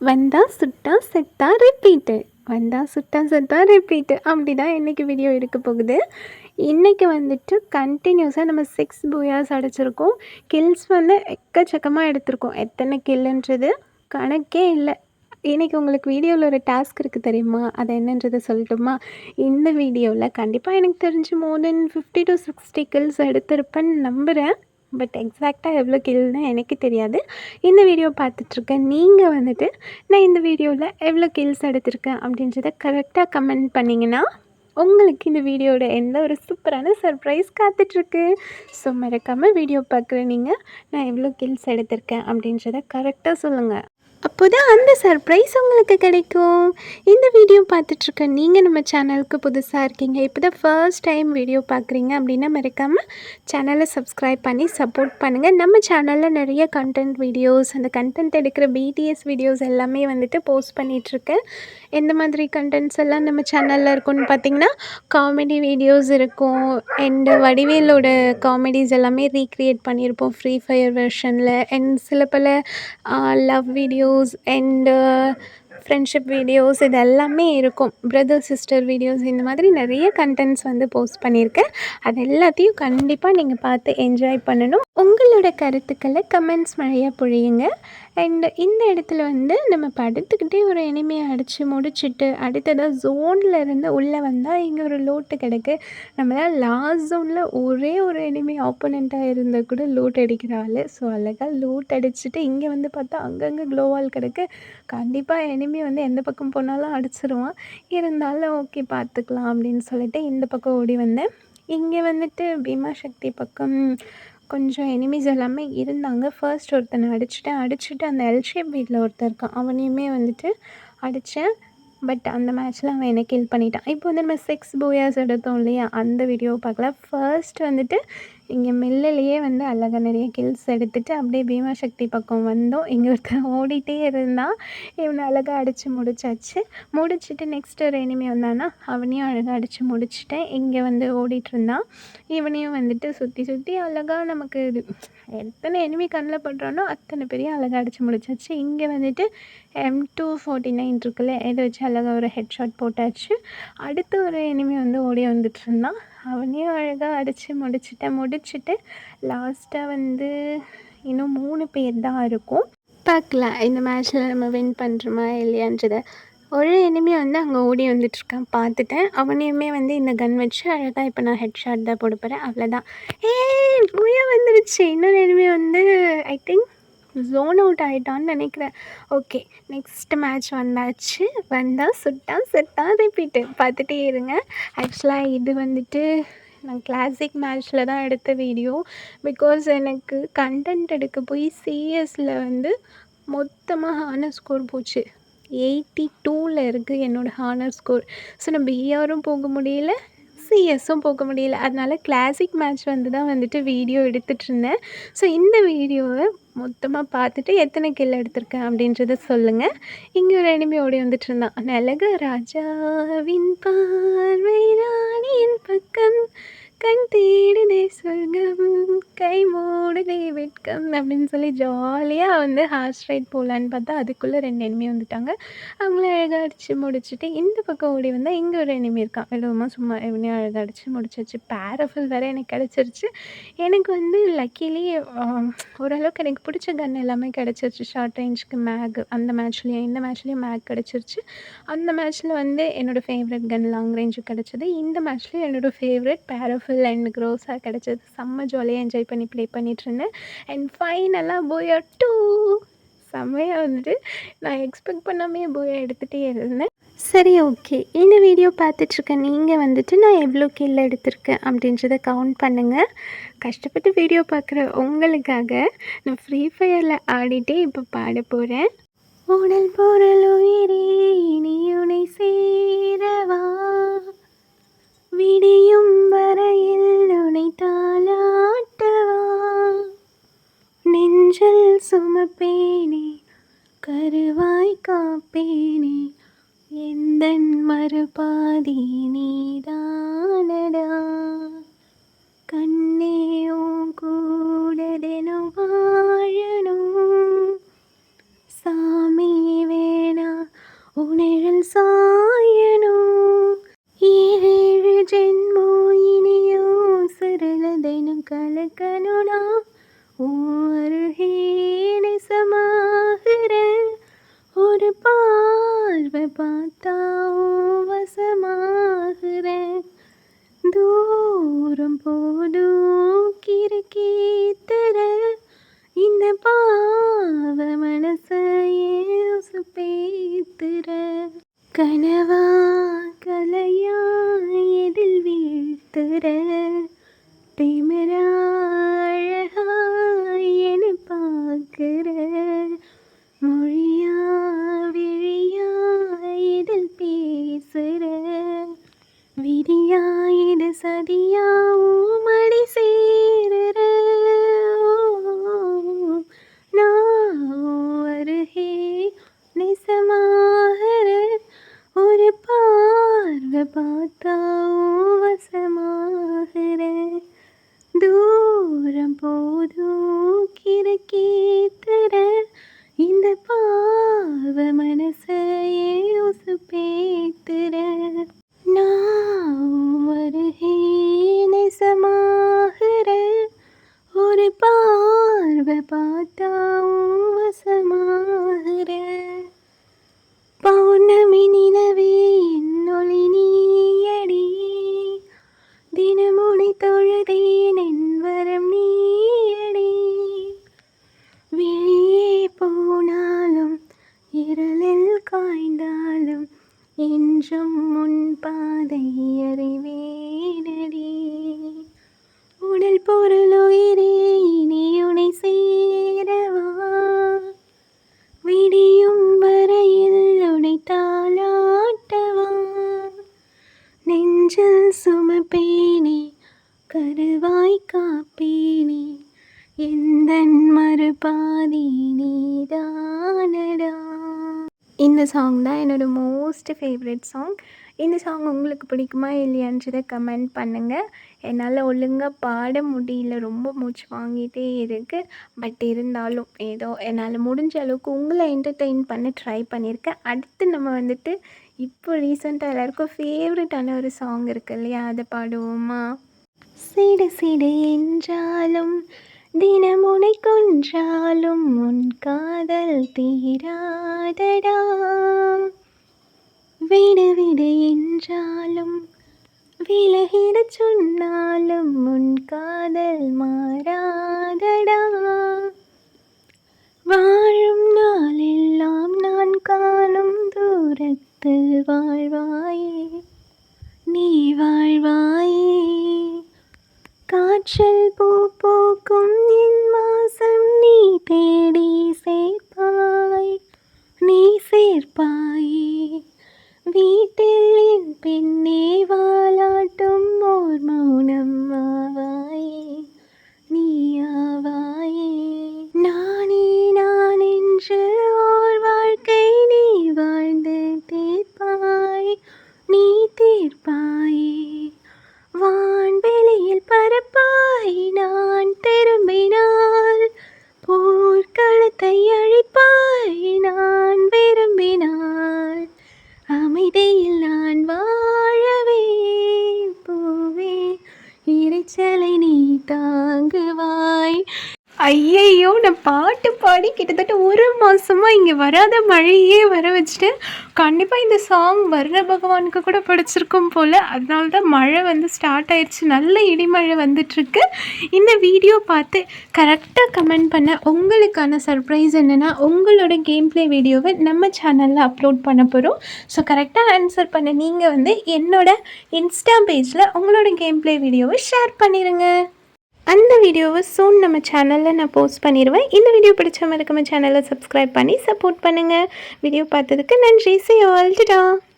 வந்தா சுட்டா செத்தா ரிப்பீட்டு. வந்தா சுட்டா செத்தா ரிப்பீட்டு. அப்படி தான் இன்றைக்கி வீடியோ இருக்க போகுது. இன்றைக்கி வந்துட்டு கண்டினியூஸாக நம்ம 6 பூயாஸ் அடிச்சிருக்கோம். கில்ஸ் வந்து எக்கச்சக்கமாக எடுத்திருக்கோம். எத்தனை கில்லுன்றது கணக்கே இல்லை. இன்றைக்கி உங்களுக்கு வீடியோவில் ஒரு டாஸ்க் இருக்குது தெரியுமா? அது என்னன்றதை சொல்லட்டுமா? இந்த வீடியோவில் கண்டிப்பாக எனக்கு தெரிஞ்சு மோர் தென் 50 to 60 கில்ஸ் எடுத்திருப்பேன்னு நம்புகிறேன். பட் எக்ஸாக்டாக எவ்வளோ கில்னு எனக்கு தெரியாது. இந்த வீடியோ பார்த்துட்ருக்கேன் நீங்கள் வந்துட்டு நான் இந்த வீடியோவில் எவ்வளோ கில்ஸ் எடுத்திருக்கேன் அப்படின்றத கரெக்டாக கமெண்ட் பண்ணிங்கன்னா உங்களுக்கு இந்த வீடியோட எந்த ஒரு சூப்பரான சர்ப்ரைஸ் காத்துட்ருக்கு. ஸோ மறக்காமல் வீடியோ பார்க்குற நீங்கள் நான் எவ்வளோ கில்ஸ் எடுத்திருக்கேன் அப்படின்றத கரெக்டாக சொல்லுங்கள். அப்போ தான் அந்த சர்ப்ரைஸ் உங்களுக்கு கிடைக்கும். இந்த வீடியோ பார்த்துட்ருக்க நீங்கள் நம்ம சேனலுக்கு புதுசாக இருக்கீங்க, இப்போ தான் ஃபர்ஸ்ட் டைம் வீடியோ பார்க்குறீங்க அப்படின்னா மறக்காமல் சேனலை சப்ஸ்கிரைப் பண்ணி சப்போர்ட் பண்ணுங்கள். நம்ம சேனலில் நிறைய கண்டென்ட் வீடியோஸ், அந்த கண்டென்ட் எடுக்கிற பிடிஎஸ் வீடியோஸ் எல்லாமே வந்துட்டு போஸ்ட் பண்ணிகிட்ருக்கேன். எந்த மாதிரி கண்டென்ட்ஸ் எல்லாம் நம்ம சேனலில் இருக்கும்னு பார்த்திங்கன்னா, காமெடி வீடியோஸ் இருக்கும். அண்டு வடிவேலோட காமெடிஸ் எல்லாமே ரீக்ரியேட் பண்ணியிருப்போம் ஃப்ரீ ஃபயர் வெர்ஷனில். அண்ட் சில பல love videos and friendship videos இது எல்லாமே இருக்கும். பிரதர் சிஸ்டர் வீடியோஸ் இந்த மாதிரி நிறைய கண்டென்ட்ஸ் வந்து போஸ்ட் பண்ணியிருக்கேன். அது எல்லாத்தையும் கண்டிப்பாக நீங்கள் பார்த்து என்ஜாய் பண்ணணும். உங்களோட கருத்துக்களை கமெண்ட்ஸ் மழையாக பொழியுங்க. அண்ட் இந்த இடத்துல வந்து நம்ம படுத்துக்கிட்டே ஒரு எனிமையை அடித்து முடிச்சுட்டு அடுத்ததாக ஜோனில் இருந்து உள்ளே வந்தால் இங்கே ஒரு லூட்டு கிடக்கு. நம்மளால் லாஸ்ட் ஜோனில் ஒரே ஒரு எனிமி ஆப்போனண்ட்டாக இருந்தால் கூட லூட் அடிக்கிற ஆள். ஸோ அழகாக லூட் அடிச்சுட்டு இங்கே வந்து பார்த்தா அங்கங்கே க்ளோவால் கிடக்கு. கண்டிப்பாக எனிமி வந்து எந்த பக்கம் போனாலும் அடிச்சிருவான். இருந்தாலும் ஓகே பார்த்துக்கலாம் அப்படின்னு சொல்லிட்டு இந்த பக்கம் ஓடி வந்தேன். இங்கே வந்துட்டு பீமா சக்தி பக்கம் கொஞ்சம் எனிமீஸ் எல்லாமே இருந்தாங்க. ஃபர்ஸ்ட் ஒருத்தனை அடிச்சுட்டு அந்த எல்ஷேப் வீட்டில் ஒருத்தன் இருக்கான், அவனையுமே வந்துட்டு அடித்தேன். பட் அந்த மேட்ச்சில் அவன் என்னை கில் பண்ணிட்டான். இப்போ வந்து நம்ம 6 பூயாஸ் எடுத்தோம் இல்லையா, அந்த வீடியோவை பார்க்கலாம். ஃபர்ஸ்ட் வந்துட்டு இங்கே மில்லிலேயே வந்து அழகாக நிறைய கில்ஸ் எடுத்துகிட்டு அப்படியே பீமா சக்தி பக்கம் வந்தோம். இங்கே ஒருத்தன் ஓடிட்டே இருந்தான். இவனை அழகாக அடித்து முடிச்சாச்சு. முடிச்சுட்டு நெக்ஸ்ட் ஒரு எனிமி வந்தானா அவனையும் அழகாக அடித்து முடிச்சிட்டேன். இங்கே வந்து ஓடிட்டுருந்தான். இவனையும் வந்துட்டு சுற்றி அழகாக நமக்கு இது எத்தனை எனிமி கண்ணில் படுறானோ அத்தனை பெரிய அழகாக அடித்து முடிச்சாச்சு. இங்கே வந்துட்டு M249 இருக்குல்ல, இதை வச்சு அழகாக ஒரு ஹெட்ஷாட் போட்டாச்சு. அடுத்து ஒரு எனிமி வந்து ஓடி வந்துட்டு இருந்தான். அவனையும் அழகாக அடித்து முடிச்சுட்டு லாஸ்ட்டாக வந்து இன்னும் 3 பேர் தான் இருக்கும். பார்க்கலாம் இந்த மேட்ச்சில் நம்ம வின் பண்ணுறோமா இல்லையான்றதை. ஒரு எனிமி வந்து அங்கே ஓடி வந்துட்டுருக்கான், பார்த்துட்டேன். அவனையுமே வந்து இந்த கன் வச்சு அழகாக இப்போ நான் ஹெட்ஷாட் தான் போட போகிறேன். அவ்வளோதான். பூயா வந்துருச்சு. இன்னொரு எனிமி வந்து ஐ திங்க் ஜோன் அவுட் ஆகிட்டான்னு நினைக்கிறேன். ஓகே, நெக்ஸ்ட் மேட்ச் வந்தாச்சு. வந்தால் சுட்டா செத்தா ரிப்பீட்டு. பார்த்துட்டே இருங்க. ஆக்சுவலாக இது வந்துட்டு நான் கிளாசிக் மேட்ச்சில் தான் எடுத்த வீடியோ. பிகாஸ் எனக்கு கண்டென்ட் எடுக்க போய் சிஎஸில் வந்து மொத்தமாக ஹானர் ஸ்கோர் போச்சு. 82ல் இருக்குது என்னோடய ஹானர் ஸ்கோர். ஸோ நான் பிஆரும் போக முடியல, சிஎஸும் போக முடியல. அதனால் கிளாசிக் மேட்ச் வந்து தான் வந்துட்டு வீடியோ எடுத்துகிட்ருந்தேன். ஸோ இந்த வீடியோவை மொத்தமாக பார்த்துட்டு எத்தனை கில் எடுத்திருக்கேன் அப்படின்றத சொல்லுங்கள். இங்கே ஒரு எனிமி ஓடி வந்துட்டு இருந்தான். நலக ராஜாவின் பார்வை ராணியின் பக்கம், கண் தேடுதே சொர்க்கம், கை மூடுதே வெட்கம் அப்படின்னு சொல்லி ஜாலியாக வந்து ஹார்ஸ் ரைட் போகலான்னு பார்த்தா அதுக்குள்ளே 2 எனிமி வந்துட்டாங்க. அவங்கள அழகாக அடித்து முடிச்சுட்டு இந்த பக்கம் ஓடி வந்தால் இங்கே ஒரு எனிமி இருக்கான். விடுவோமா சும்மா இவனையும் அழகாக அடித்து முடிச்சாச்சு. பேரஃபில் வேறு எனக்கு கிடச்சிருச்சு. எனக்கு வந்து லக்கிலி ஓரளவுக்கு எனக்கு பிடிச்ச கன் எல்லாமே கிடச்சிருச்சு. ஷார்ட் ரேஞ்சுக்கு மேக் அந்த மேட்ச்லேயும் இந்த மேட்ச்லேயும் மேக் கிடச்சிருச்சு. அந்த மேட்ச்சில் வந்து என்னோடய ஃபேவரட் கன் லாங் ரேஞ்சு கிடச்சிது. இந்த மேட்ச்லேயும் என்னோடய ஃபேவரட் பேரஃபில் அண்ட் க்ரோஸாக கிடச்சிது. செம்ம ஜாலியாக என்ஜாய் பண்ணி ப்ளே பண்ணிகிட்ருந்தேன். அண்ட் ஃபைனலாக பூயா 2 செம்மையாக வந்துட்டு நான் எக்ஸ்பெக்ட் பண்ணாமே பூயா எடுத்துகிட்டே இருந்தேன். சரி, ஓகே. இந்த வீடியோ பார்த்துட்ருக்கேன் நீங்கள் வந்துட்டு நான் எவ்வளோ கில் எடுத்திருக்கேன் அப்படின்றத கவுண்ட் பண்ணுங்கள். கஷ்டப்பட்டு வீடியோ பார்க்குற உங்களுக்காக நான் ஃப்ரீ ஃபயரில் ஆடிட்டே இப்போ பாட போகிறேன். உடல் பொருள் உயிரே இனி உனை சேரவா, விடியும் வரையில் உனை தாலாட்டவா, நெஞ்சில் சுமப்பேனே கருவாய் காப்பேனே, எந்தன் மறுபாதி நீதானடா, கண்ணே உன் கூடதெனும் வாழணும், சாமி வே சாயணும். ஏழேழு ஜென்மோ இனியோ சரளதெனும் கலக்கணுனா அருகே நெசமாகிற ஒரு பார்வை பார்த்தா வசமாகிற தூரம் போதும் கிறுக்கீத்தர இந்த பாவ மனசையே சுப்பேத்துற கனவா கலையா எதில் வீழ்த்துற திமிரா அழகா என பார்க்கிற மொழியா விழியா எதில் பேசுற விதியா இது சதியா மடி சேருற நான் அருகே நெசமாகிற ஒரு பார்வை பார்த்தா வசமாகிற தூரம் போதும் கிறுக்கீத்துற இந்த பாவ மனசையே உசுப்பேத்துற நான் அருகே நெசமாகிற ஒரு பார்வை பார்த்தா வசமாகிற பௌர்ணமி நிலவே என்னொளி நீயடி தினமுனை தொழுதேன் என் வரம் நீயடி வெளியே போனாலும் இருளில் காய்ந்தாலும் என்றும் முன் பாதை அறிவேனடி உடல் பொருள் உயிரே இனி உனை சேரவா விடியும் வரையில் உனை தாளாட்டவா நெஞ்சில் சுமப்பேனே கருவாய் காப்பேனே எந்தன் மறுபாதி நீதானடா. இந்த சாங் தான் என்னோடய மோஸ்ட் ஃபேவரட் சாங். இந்த சாங் உங்களுக்கு பிடிக்குமா இல்லையான்றதை கமெண்ட் பண்ணுங்கள். என்னால் ஒழுங்காக பாட முடியல, ரொம்ப மூச்சு வாங்கிட்டே இருக்குது. பட் இருந்தாலும் ஏதோ என்னால் முடிஞ்ச அளவுக்கு உங்களை என்டர்டெயின் பண்ண ட்ரை பண்ணியிருக்கேன். அடுத்து நம்ம வந்துட்டு இப்போ ரீசெண்டாக எல்லாருக்கும் ஃபேவரட்டான ஒரு சாங் இருக்குது இல்லையா, அதை பாடுவோமா? சிடு சிடு என்றாலும் தினமுனை கொன்றாலும் உன் காதல் தீராதடா, விடு விடு என்றாலும் விலகிடச் சொன்னாலும் உன் காதல் மாறாதடா, வாழும் நாளெல்லாம் நான் காணும் தூரத்தில் வாழ்வாயே நீ வாழ்வாயே, காற்றில் பூ பூக்கும் என் வாசம் நீ தேடி சேர்ப்பாய் நீ சேர்ப்பாயே, வீட்டில் என் பெண்ணே வாலாட்டும் ஓர் மௌனம் ஆவாயே நீ ஆவாயே, நானே நான் என்று ஓர் வாழ்க்கை நீ வாழ்ந்து தீர்ப்பாய் நீ தீர்ப்பாயே, வான்வெளியில் பரப்பாய் நான் திரும்பினால் போர்க்களத்தை அழிப்பாய் நான் விரும்பினால், அமைதியில் நான் வாழவே போவே இறைச்சலை நீ தாங்குவாய். ஐயையோ, நான் பாட்டு பாடி கிட்டத்தட்ட 1 மாதமாக இங்கே வராத மழையே வர வச்சுட்டேன். கண்டிப்பாக இந்த சாங் வர்ற பகவானுக்கு கூட பிடிச்சிருக்கும் போல். அதனால தான் மழை வந்து ஸ்டார்ட் ஆயிடுச்சு, நல்ல இடிமழை வந்துட்டுருக்கு. இந்த வீடியோ பார்த்து கரெக்டாக கமெண்ட் பண்ண உங்களுக்கான சர்ப்ரைஸ் என்னென்னா, உங்களோட கேம் ப்ளே வீடியோவை நம்ம சேனலில் அப்லோட் பண்ண போகிறோம். ஸோ கரெக்டாக ஆன்சர் பண்ண நீங்கள் வந்து என்னோட இன்ஸ்டா பேஜில் உங்களோட கேம் ப்ளே வீடியோவை ஷேர் பண்ணிடுங்க. அந்த வீடியோவை சூன் நம்ம சேனலில் நான் போஸ்ட் பண்ணிடுவேன். இந்த வீடியோ பிடிச்ச மாதிரி நம்ம சேனலை சப்ஸ்கிரைப் பண்ணி சப்போர்ட் பண்ணுங்கள். வீடியோ பார்த்ததுக்கு நன்றி. See you all. Ta-ta.